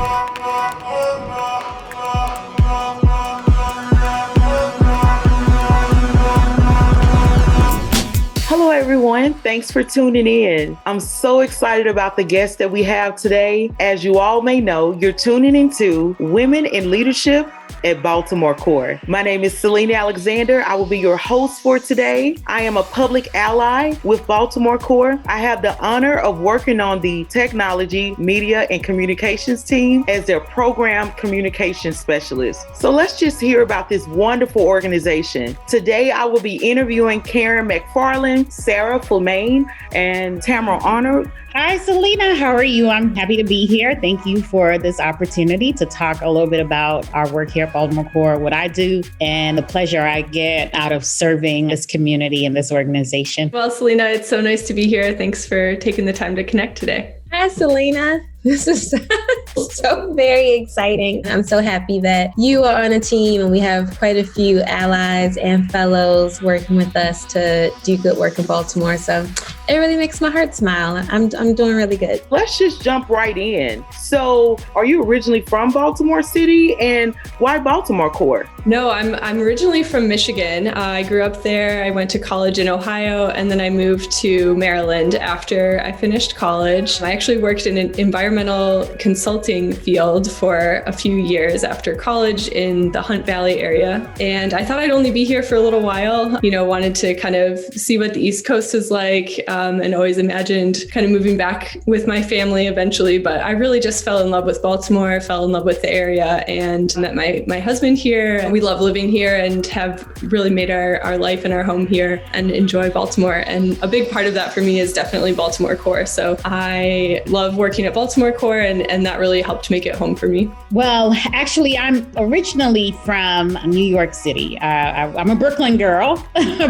Hello, everyone. Thanks for tuning in. I'm so excited about the guest that we have today. As you all may know, you're tuning into Women in Leadership at Baltimore Corps. My name is Selena Alexander. I will be your host for today. I am a public ally with Baltimore Corps. I have the honor of working on the technology, media, and communications team as their program communication specialist. So let's just hear about this wonderful organization. Today, I will be interviewing Karon McFarland, Sarah Fulmaine, and Tamara Arnold. Hi, Selena. How are you? I'm happy to be here. Thank you for this opportunity to talk a little bit about our work here at Baltimore Corps, what I do, and the pleasure I get out of serving this community and this organization. Well, Selena, it's so nice to be here. Thanks for taking the time to connect today. Hi, Selena. This is so very exciting. I'm so happy that you are on a team and we have quite a few allies and fellows working with us to do good work in Baltimore. So it really makes my heart smile. I'm doing really good. Let's just jump right in. So are you originally from Baltimore City, and why Baltimore Corps? No, I'm originally from Michigan. I grew up there. I went to college in Ohio, and then I moved to Maryland after I finished college. I actually worked in an environmental consulting field for a few years after college in the Hunt Valley area. And I thought I'd only be here for a little while, wanted to kind of see what the East Coast is like, and always imagined kind of moving back with my family eventually. But I really just fell in love with Baltimore, fell in love with the area, and met my husband here. We love living here and have really made our life and our home here and enjoy Baltimore. And a big part of that for me is definitely Baltimore Corps. So I love working at Baltimore Corps, and that really helped make it home for me. Well, actually, I'm originally from New York City. I'm a Brooklyn girl,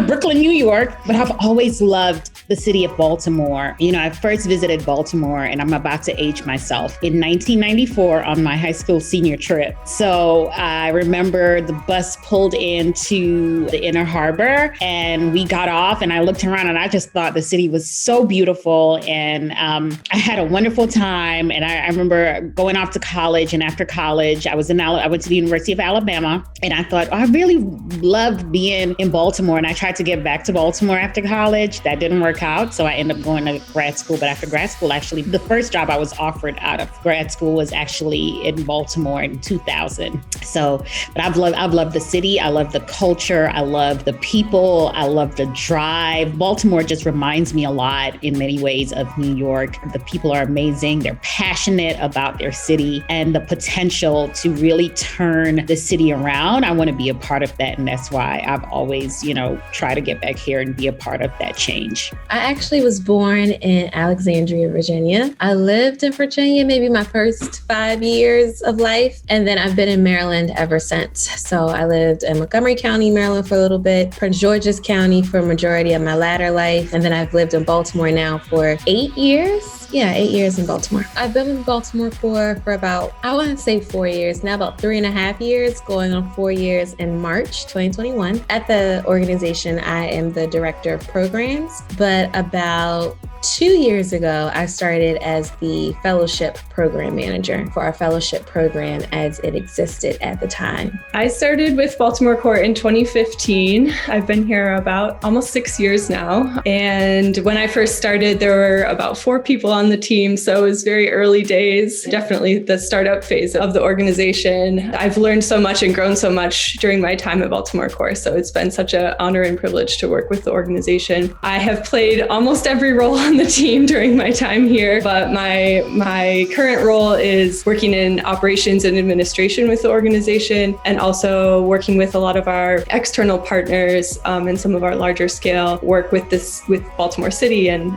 Brooklyn, New York, but I've always loved the city of Baltimore. I first visited Baltimore, and I'm about to age myself, in 1994 on my high school senior trip. So I remember the bus pulled into the Inner Harbor, and we got off, and I looked around, and I just thought the city was so beautiful, and I had a wonderful time. And I remember going off to college, and after college, I went to the University of Alabama, and I thought, I really loved being in Baltimore, and I tried to get back to Baltimore after college. That didn't work out, so I ended up going to grad school. But after grad school, actually, the first job I was offered out of grad school was actually in Baltimore in 2000. So, but I've loved the city. I love the culture. I love the people. I love the drive. Baltimore just reminds me a lot in many ways of New York. The people are amazing. They're passionate about their city and the potential to really turn the city around. I want to be a part of that. And that's why I've always, try to get back here and be a part of that change. I actually was born in Alexandria, Virginia. I lived in Virginia maybe my first 5 years of life, and then I've been in Maryland ever since. So I lived in Montgomery County, Maryland for a little bit, Prince George's County for a majority of my latter life, and then I've lived in Baltimore now for 8 years. Yeah, 8 years in Baltimore. I've been in Baltimore for about, I want to say 4 years, now about 3.5 years, going on 4 years in March 2021. At the organization, I am the director of programs, but about 2 years ago, I started as the fellowship program manager for our fellowship program as it existed at the time. I started with Baltimore Corps in 2015. I've been here about almost 6 years now. And when I first started, there were about 4 people on the team. So it was very early days, definitely the startup phase of the organization. I've learned so much and grown so much during my time at Baltimore Corps. So it's been such an honor and privilege to work with the organization. I have played almost every role on the team during my time here, but my current role is working in operations and administration with the organization, and also working with a lot of our external partners and some of our larger scale work with Baltimore City and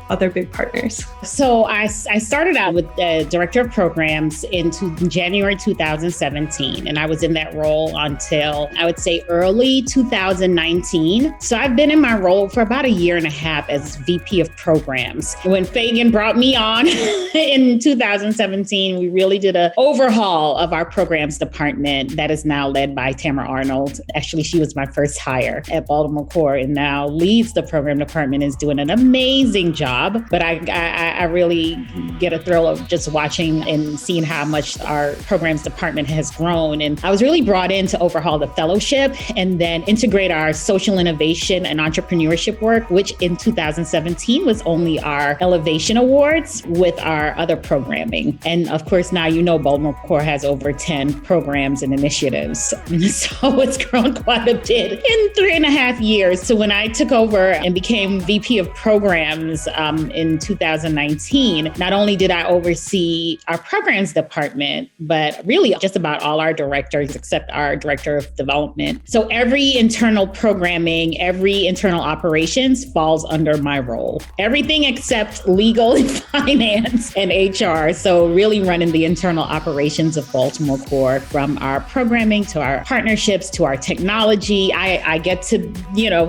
other big partners. So I started out with the director of programs in January 2017, and I was in that role until I would say early 2019. So I've been in my role for about a year and a half as VP of programs programs. When Fagan brought me on in 2017, we really did an overhaul of our programs department that is now led by Tamara Arnold. Actually, she was my first hire at Baltimore Corps and now leads the program department, is doing an amazing job. But I really get a thrill of just watching and seeing how much our programs department has grown. And I was really brought in to overhaul the fellowship and then integrate our social innovation and entrepreneurship work, which in 2017 was only our Elevation Awards with our other programming. And of course, now Baltimore Corps has over 10 programs and initiatives. So it's grown quite a bit in 3.5 years. So when I took over and became VP of Programs in 2019, not only did I oversee our programs department, but really just about all our directors except our director of development. So every internal programming, every internal operations falls under my role. Everything except legal and finance and HR. So really running the internal operations of Baltimore Corps, from our programming to our partnerships to our technology. I get to,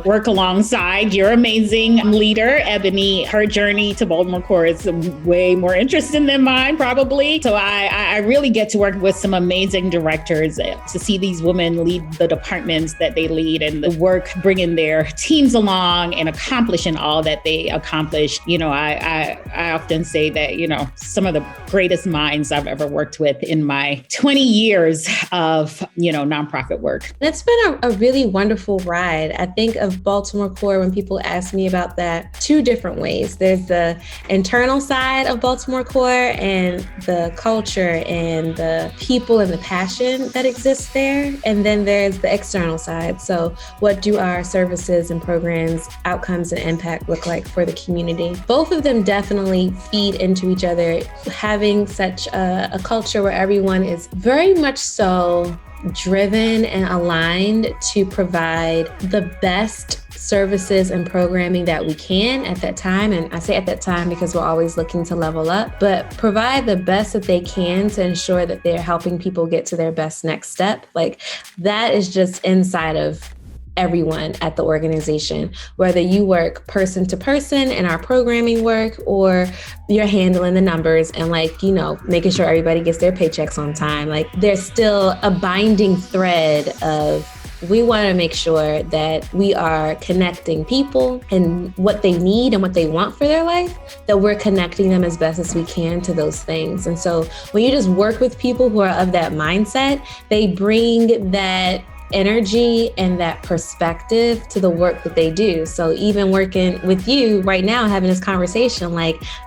work alongside your amazing leader, Ebony. Her journey to Baltimore Corps is way more interesting than mine, probably. So I really get to work with some amazing directors to see these women lead the departments that they lead and the work, bringing their teams along and accomplishing all that they accomplish. I often say that, some of the greatest minds I've ever worked with in my 20 years of, nonprofit work. It's been a really wonderful ride. I think of Baltimore Corps when people ask me about that two different ways. There's the internal side of Baltimore Corps and the culture and the people and the passion that exists there. And then there's the external side. So what do our services and programs, outcomes and impact look like for the community? Both of them definitely feed into each other. Having such a culture where everyone is very much so driven and aligned to provide the best services and programming that we can at that time. And I say at that time because we're always looking to level up, but provide the best that they can to ensure that they're helping people get to their best next step. Like, that is just inside of everyone at the organization, whether you work person to person in our programming work or you're handling the numbers and making sure everybody gets their paychecks on time. Like, there's still a binding thread of, we want to make sure that we are connecting people and what they need and what they want for their life, that we're connecting them as best as we can to those things. And so when you just work with people who are of that mindset, they bring that energy and that perspective to the work that they do. So even working with you right now, having this conversation,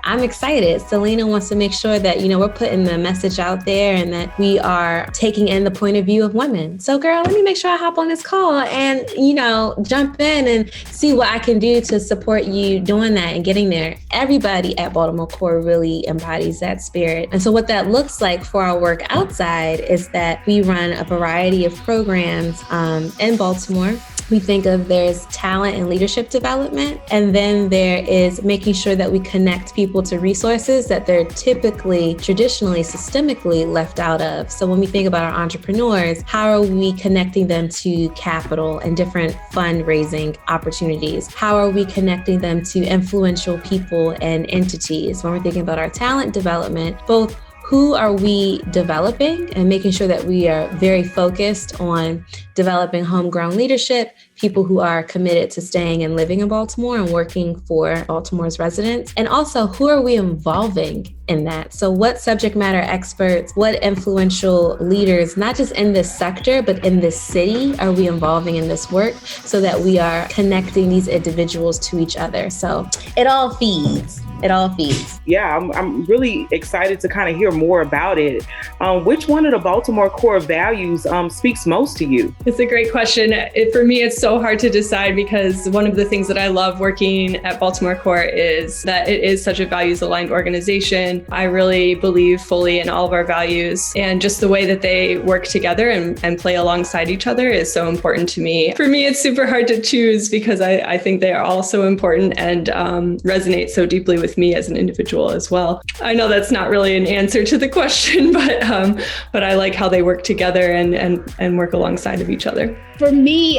I'm excited. Selena wants to make sure that, we're putting the message out there and that we are taking in the point of view of women. So girl, let me make sure I hop on this call and, jump in and see what I can do to support you doing that and getting there. Everybody at Baltimore Corps really embodies that spirit. And so what that looks like for our work outside is that we run a variety of programs in Baltimore. We think of there's talent and leadership development, and then there is making sure that we connect people to resources that they're typically, traditionally, systemically left out of. So when we think about our entrepreneurs, how are we connecting them to capital and different fundraising opportunities? How are we connecting them to influential people and entities? When we're thinking about our talent development, both who are we developing and making sure that we are very focused on developing homegrown leadership, people who are committed to staying and living in Baltimore and working for Baltimore's residents. And also, who are we involving in that? So what subject matter experts, what influential leaders, not just in this sector, but in this city, are we involving in this work so that we are connecting these individuals to each other? So it all feeds. It all feeds. Yeah, I'm really excited to kind of hear more about it. Which one of the Baltimore Corps values speaks most to you? It's a great question. For me, it's so hard to decide because one of the things that I love working at Baltimore Corps is that it is such a values-aligned organization. I really believe fully in all of our values, and just the way that they work together and play alongside each other is so important to me. For me, it's super hard to choose because I think they are all so important and resonate so deeply with me as an individual as well. I know that's not really an answer to the question, but I like how they work together and work alongside of each other. For me,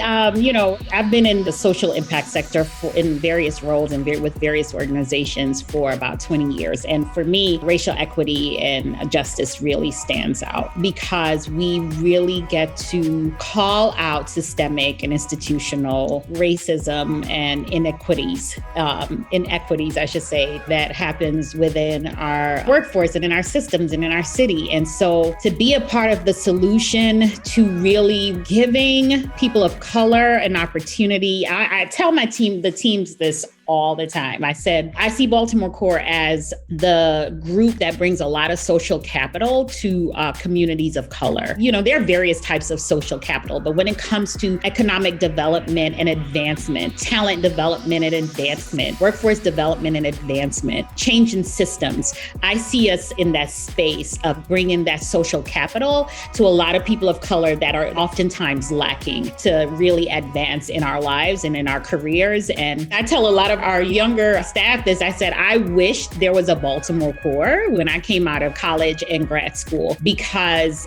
I've been in the social impact sector in various roles and with various organizations for about 20 years. And for me, racial equity and justice really stands out because we really get to call out systemic and institutional racism and inequities, I should say, that happens within our workforce and in our systems and in our city. And so to be a part of the solution to really giving people of color an opportunity, I tell the teams this all the time. I said, I see Baltimore Corps as the group that brings a lot of social capital to communities of color. There are various types of social capital, but when it comes to economic development and advancement, talent development and advancement, workforce development and advancement, change in systems, I see us in that space of bringing that social capital to a lot of people of color that are oftentimes lacking to really advance in our lives and in our careers. And I tell a lot of our younger staff this. I said, I wish there was a Baltimore Corps when I came out of college and grad school, because,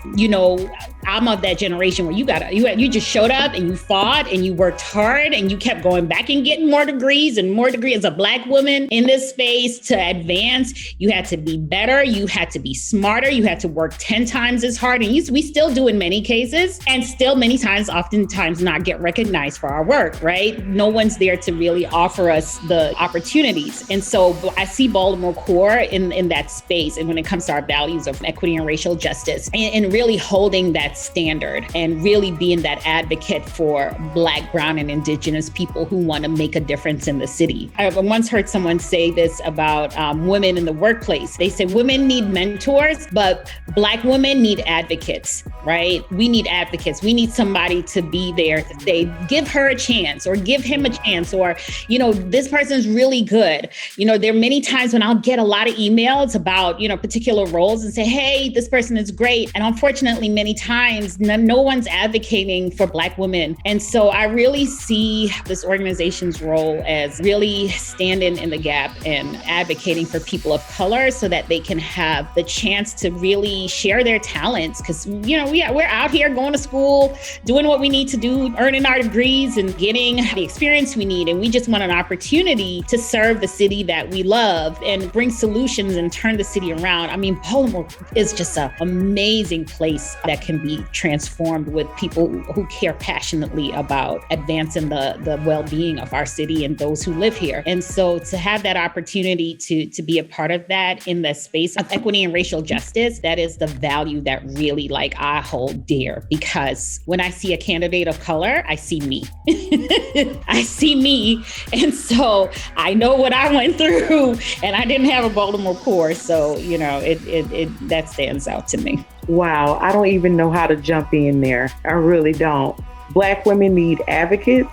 I'm of that generation where you just showed up and you fought and you worked hard and you kept going back and getting more degrees and more degrees. As a Black woman in this space, to advance, you had to be better. You had to be smarter. You had to work 10 times as hard. And we still do in many cases, and still many times, oftentimes not get recognized for our work, right? No one's there to really offer us the opportunities. And so I see Baltimore Corps in that space. And when it comes to our values of equity and racial justice, and really holding that standard and really being that advocate for Black, brown, and Indigenous people who want to make a difference in the city. I once heard someone say this about women in the workplace. They say women need mentors, but Black women need advocates, right? We need advocates. We need somebody to be there to say, give her a chance or give him a chance, or, this person's really good. There are many times when I'll get a lot of emails about, particular roles and say, hey, this person is great. And unfortunately, many times, no one's advocating for Black women. And so I really see this organization's role as really standing in the gap and advocating for people of color so that they can have the chance to really share their talents. Because, we're out here going to school, doing what we need to do, earning our degrees and getting the experience we need. And we just want an opportunity to serve the city that we love and bring solutions and turn the city around. I mean, Baltimore is just an amazing place that can be transformed with people who care passionately about advancing the well-being of our city and those who live here. And so to have that opportunity to be a part of that in the space of equity and racial justice, that is the value that really I hold dear, because when I see a candidate of color, I see me. I see me. And so I know what I went through, and I didn't have a Baltimore Corps. So, that stands out to me. Wow. I don't even know how to jump in there. I really don't. Black women need advocates.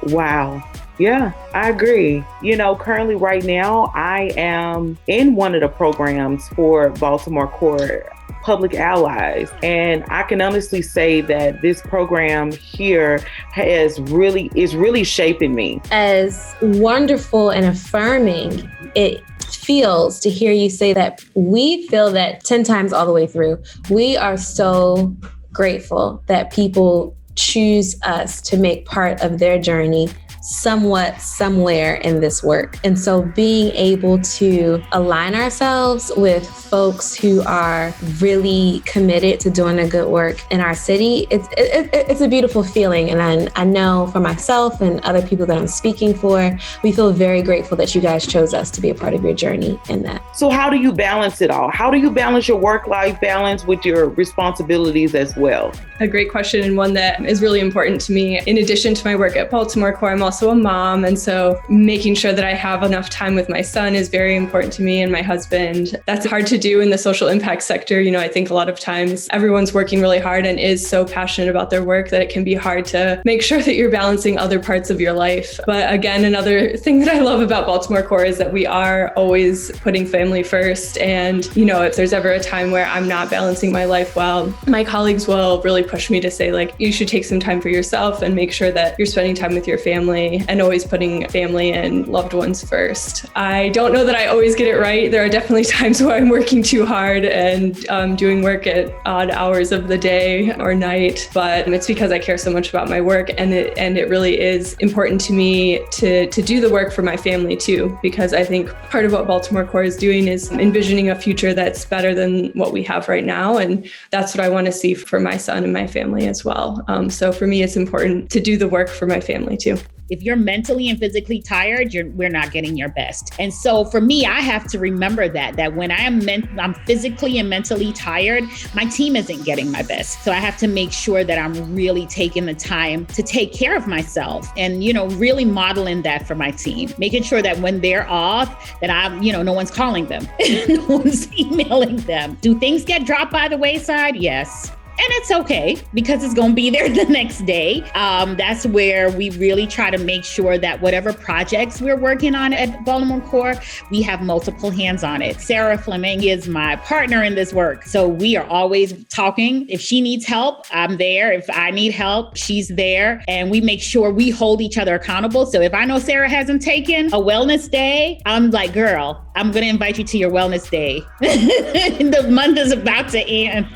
Wow. Yeah, I agree. Currently right now, I am in one of the programs for Baltimore Corps, Public Allies. And I can honestly say that this program here is really shaping me. As wonderful and affirming it feels to hear you say that, we feel that 10 times all the way through. We are so grateful that people choose us to make part of their journey somewhat, somewhere in this work. And so being able to align ourselves with folks who are really committed to doing the good work in our city, it's a beautiful feeling. And I know for myself and other people that I'm speaking for, we feel very grateful that you guys chose us to be a part of your journey in that. So how do you balance it all? How do you balance your work-life balance with your responsibilities as well? A great question, and one that is really important to me. In addition to my work at Baltimore Corps, I'm also a mom. And so making sure that I have enough time with my son is very important to me and my husband. That's hard to do in the social impact sector. I think a lot of times everyone's working really hard and is so passionate about their work that it can be hard to make sure that you're balancing other parts of your life. But again, another thing that I love about Baltimore Corps is that we are always putting family first. And, if there's ever a time where I'm not balancing my life well, my colleagues will really push me to say, you should take some time for yourself and make sure that you're spending time with your family. family and always putting family and loved ones first. I don't know that I always get it right. There are definitely times where I'm working too hard and doing work at odd hours of the day or night, but it's because I care so much about my work, and it really is important to me to do the work for my family too, because I think part of what Baltimore Corps is doing is envisioning a future that's better than what we have right now, and that's what I want to see for my son and my family as well. So for me, it's important to do the work for my family too. If you're mentally and physically tired, we're not getting your best. And so for me, I have to remember that when I'm physically and mentally tired, my team isn't getting my best. So I have to make sure that I'm really taking the time to take care of myself and, really modeling that for my team, making sure that when they're off, that I'm, no one's calling them, no one's emailing them. Do things get dropped by the wayside? Yes. And it's okay because it's going to be there the next day. That's where we really try to make sure that whatever projects we're working on at Baltimore Corps, we have multiple hands on it. Sarah Fleming is my partner in this work. So we are always talking. If she needs help, I'm there. If I need help, she's there. And we make sure we hold each other accountable. So if I know Sarah hasn't taken a wellness day, I'm like, girl, I'm going to invite you to your wellness day. The month is about to end.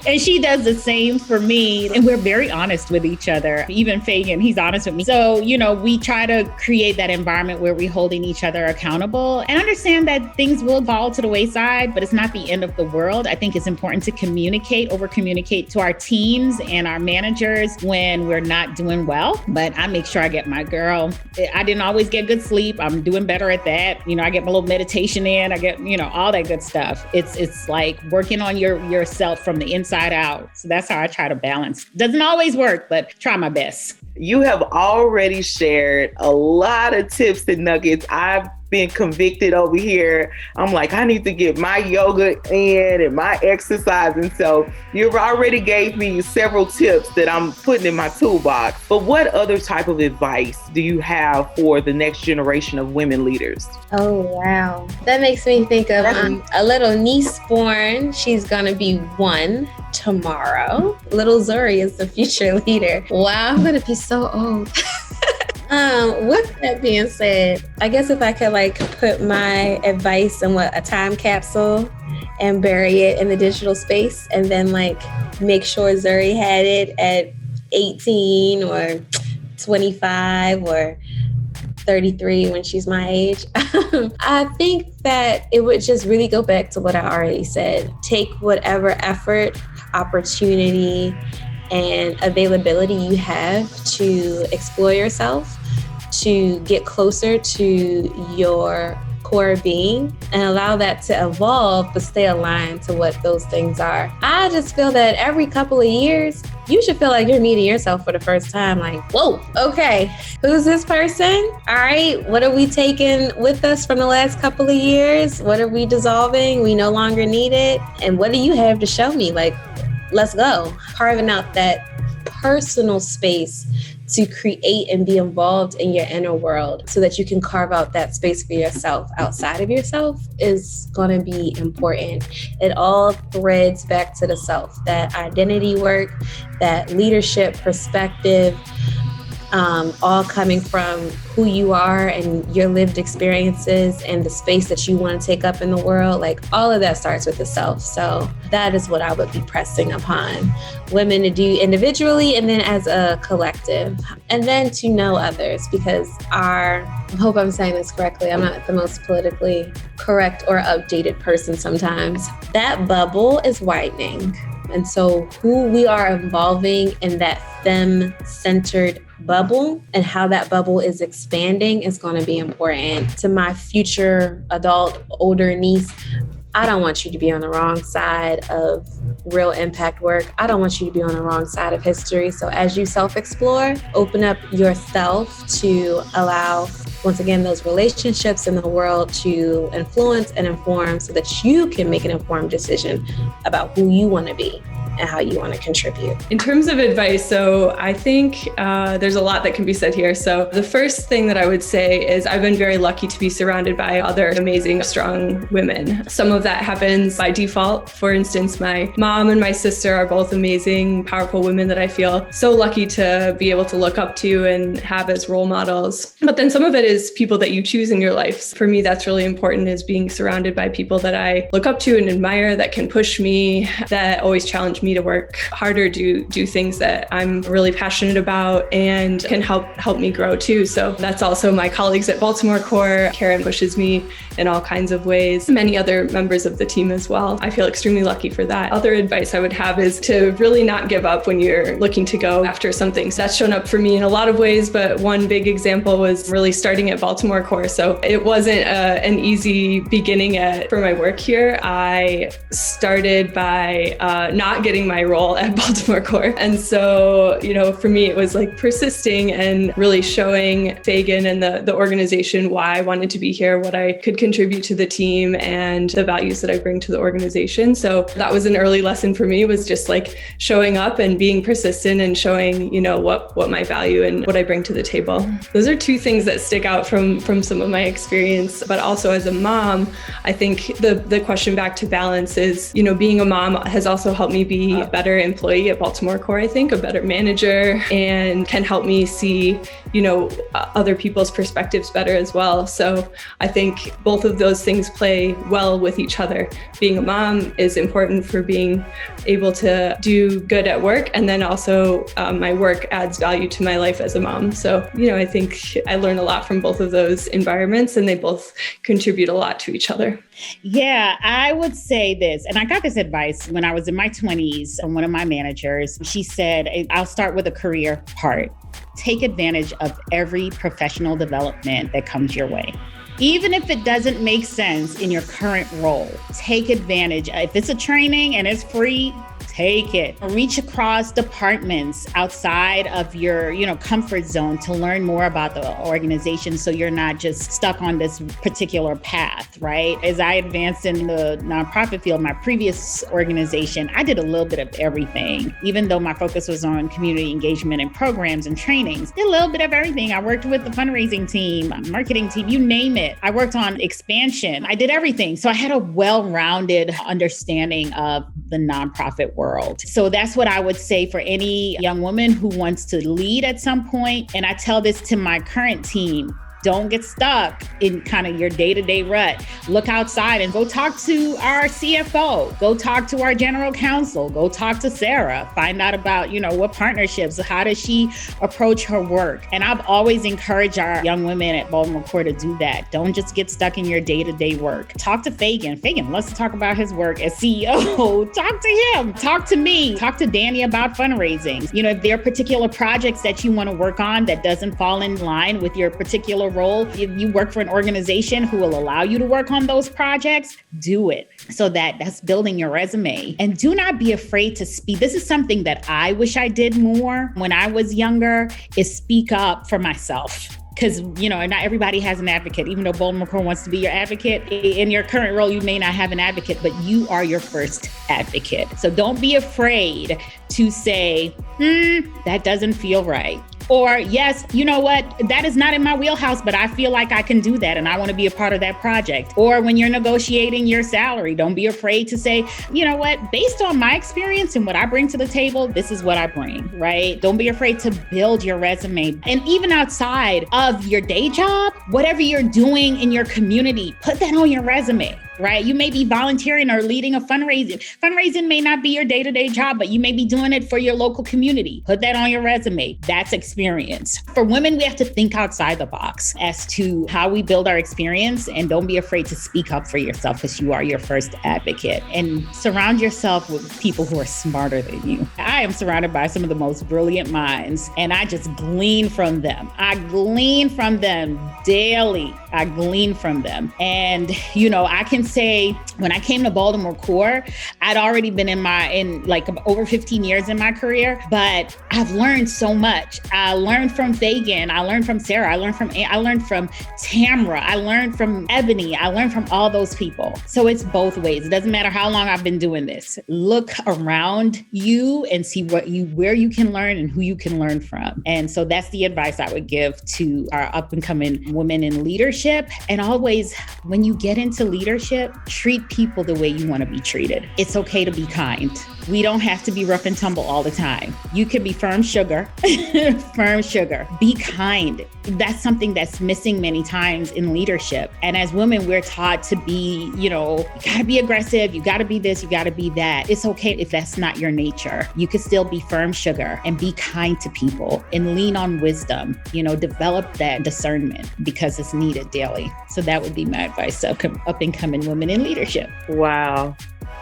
And she does the same for me. And we're very honest with each other. Even Fagan, he's honest with me. So, we try to create that environment where we're holding each other accountable and understand that things will fall to the wayside, but it's not the end of the world. I think it's important to over-communicate to our teams and our managers when we're not doing well. But I make sure I get my girl. I didn't always get good sleep. I'm doing better at that. I get my little meditation in. I get, all that good stuff. It's like working on yourself from the inside out. So that's how I try to balance. Doesn't always work, but try my best. You have already shared a lot of tips and nuggets. I've been convicted over here. I'm like, I need to get my yoga in and my exercise. And so you've already gave me several tips that I'm putting in my toolbox. But what other type of advice do you have for the next generation of women leaders? Oh, wow. That makes me think of a little niece born. She's going to be 1 tomorrow. Little Zuri is the future leader. Wow, I'm going to be so old. With that being said, I guess if I could put my advice in a time capsule and bury it in the digital space, and then make sure Zuri had it at 18 or 25 or 33 when she's my age. I think that it would just really go back to what I already said. Take whatever effort, opportunity, and availability you have to explore yourself, to get closer to your core being, and allow that to evolve, but stay aligned to what those things are. I just feel that every couple of years, you should feel like you're meeting yourself for the first time. Whoa, okay, who's this person? All right, what are we taking with us from the last couple of years? What are we dissolving? We no longer need it. And what do you have to show me? Let's go. Carving out that personal space to create and be involved in your inner world so that you can carve out that space for yourself outside of yourself is going to be important. It all threads back to the self, that identity work, that leadership perspective, all coming from who you are and your lived experiences and the space that you want to take up in the world. All of that starts with the self. So that is what I would be pressing upon women to do individually and then as a collective, and then to know others, because I hope I'm saying this correctly. I'm not the most politically correct or updated person sometimes. That bubble is widening. And so who we are involving in that femme-centered bubble and how that bubble is expanding is going to be important. To my future adult, older niece, I don't want you to be on the wrong side of real impact work. I don't want you to be on the wrong side of history. So as you self-explore, open up yourself to allow, once again, those relationships in the world to influence and inform so that you can make an informed decision about who you want to be and how you want to contribute. In terms of advice, so I think there's a lot that can be said here. So the first thing that I would say is I've been very lucky to be surrounded by other amazing, strong women. Some of that happens by default. For instance, my mom and my sister are both amazing, powerful women that I feel so lucky to be able to look up to and have as role models. But then some of it is people that you choose in your life. For me, that's really important, is being surrounded by people that I look up to and admire, that can push me, that always challenge me to work harder, do things that I'm really passionate about and can help me grow too. So that's also my colleagues at Baltimore Corps. Karon pushes me in all kinds of ways. Many other members of the team as well. I feel extremely lucky for that. Other advice I would have is to really not give up when you're looking to go after something. So that's shown up for me in a lot of ways, but one big example was really starting at Baltimore Corps. So it wasn't an easy beginning for my work here. I started by not getting my role at Baltimore Corps. And so, for me, it was like persisting and really showing Fagan and the organization why I wanted to be here, what I could contribute to the team, and the values that I bring to the organization. So that was an early lesson for me, was just like showing up and being persistent and showing, what my value and what I bring to the table. Those are two things that stick out from some of my experience. But also as a mom, I think the question back to balance is, being a mom has also helped me be a better employee at Baltimore Corps, I think, a better manager, and can help me see, other people's perspectives better as well. So I think both of those things play well with each other. Being a mom is important for being able to do good at work. And then also my work adds value to my life as a mom. So, I think I learn a lot from both of those environments, and they both contribute a lot to each other. Yeah, I would say this, and I got this advice when I was in my 20s from one of my managers. She said, I'll start with the career part. Take advantage of every professional development that comes your way. Even if it doesn't make sense in your current role, take advantage. If it's a training and it's free, take it. Reach across departments outside of your, comfort zone to learn more about the organization, so you're not just stuck on this particular path, right? As I advanced in the nonprofit field, my previous organization, I did a little bit of everything. Even though my focus was on community engagement and programs and trainings, did a little bit of everything. I worked with the fundraising team, marketing team, you name it. I worked on expansion. I did everything. So I had a well-rounded understanding of the nonprofit world. So that's what I would say for any young woman who wants to lead at some point. And I tell this to my current team. Don't get stuck in kind of your day-to-day rut. Look outside and go talk to our CFO. Go talk to our general counsel. Go talk to Sarah. Find out about, what partnerships, how does she approach her work? And I've always encouraged our young women at Baltimore Corps to do that. Don't just get stuck in your day-to-day work. Talk to Fagan. Fagan loves to talk about his work as CEO. Talk to him. Talk to me. Talk to Danny about fundraising. If there are particular projects that you want to work on that doesn't fall in line with your particular role, if you work for an organization who will allow you to work on those projects, do it. So that's building your resume. And do not be afraid to speak. This is something that I wish I did more when I was younger, is speak up for myself. Because, not everybody has an advocate. Even though Baltimore Corps wants to be your advocate, in your current role, you may not have an advocate, but you are your first advocate. So don't be afraid to say, that doesn't feel right. Or, yes, you know what, that is not in my wheelhouse, but I feel like I can do that and I want to be a part of that project. Or when you're negotiating your salary, don't be afraid to say, you know what, based on my experience and what I bring to the table, this is what I bring, right? Don't be afraid to build your resume. And even outside of your day job, whatever you're doing in your community, put that on your resume. Right? You may be volunteering or leading a fundraising. Fundraising may not be your day-to-day job, but you may be doing it for your local community. Put that on your resume. That's experience. For women, we have to think outside the box as to how we build our experience, and don't be afraid to speak up for yourself, because you are your first advocate. And surround yourself with people who are smarter than you. I am surrounded by some of the most brilliant minds, and I just glean from them. I glean from them daily. I glean from them. And, I can say when I came to Baltimore Corps, I'd already been in like over 15 years in my career, but I've learned so much. I learned from Fagan. I learned from Sarah. I learned from Tamra. I learned from Ebony. I learned from all those people. So it's both ways. It doesn't matter how long I've been doing this. Look around you and see where you can learn and who you can learn from. And so that's the advice I would give to our up and coming women in leadership. And always, when you get into leadership, treat people the way you want to be treated. It's okay to be kind. We don't have to be rough and tumble all the time. You can be firm sugar, firm sugar. Be kind. That's something that's missing many times in leadership. And as women, we're taught to be, you gotta be aggressive. You gotta be this, you gotta be that. It's okay if that's not your nature. You can still be firm sugar and be kind to people and lean on wisdom, develop that discernment because it's needed daily. So that would be my advice to up and coming women in leadership. Wow.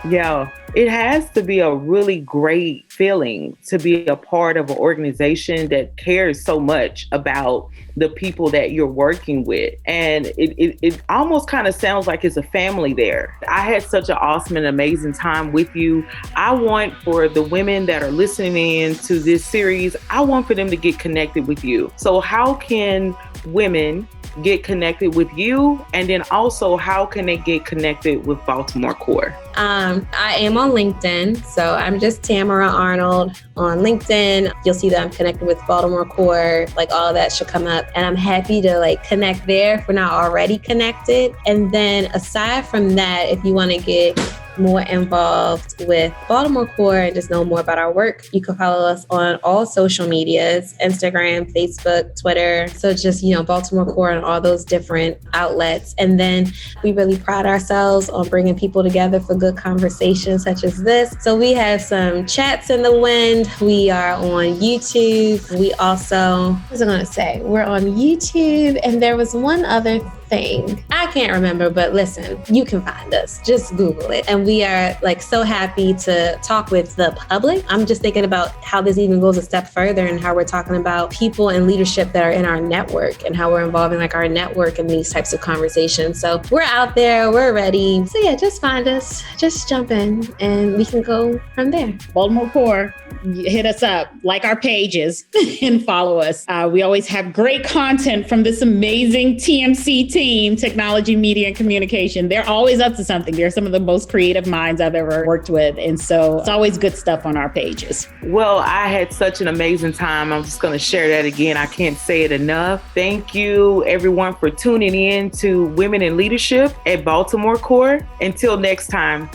Yeah, it has to be a really great feeling to be a part of an organization that cares so much about the people that you're working with. And it almost kind of sounds like it's a family there. I had such an awesome and amazing time with you. I want for the women that are listening in to this series, I want for them to get connected with you. So how can women get connected with you? And then also, how can they get connected with Baltimore Corps? I am on LinkedIn. So I'm just Tamara Arnold on LinkedIn. You'll see that I'm connected with Baltimore Corps. Like all of that should come up. And I'm happy to connect there if we're not already connected. And then aside from that, if you want to get more involved with Baltimore Corps and just know more about our work, you can follow us on all social medias, Instagram, Facebook, Twitter. So just, Baltimore Corps and all those different outlets. And then we really pride ourselves on bringing people together for good conversations such as this. So we have some chats in the wind. We are on YouTube. We also, what was I going to say? We're on YouTube. And there was one other thing. I can't remember, but listen, you can find us. Just Google it. And we are so happy to talk with the public. I'm just thinking about how this even goes a step further and how we're talking about people and leadership that are in our network and how we're involving our network in these types of conversations. So we're out there, we're ready. So yeah, just find us, just jump in and we can go from there. Baltimore Corps, hit us up, like our pages and follow us. We always have great content from this amazing TMC team, Technology, Media, and Communication. They're always up to something. They're some of the most creative minds I've ever worked with. And so it's always good stuff on our pages. Well, I had such an amazing time. I'm just going to share that again. I can't say it enough. Thank you, everyone, for tuning in to Women in Leadership at Baltimore Corps. Until next time.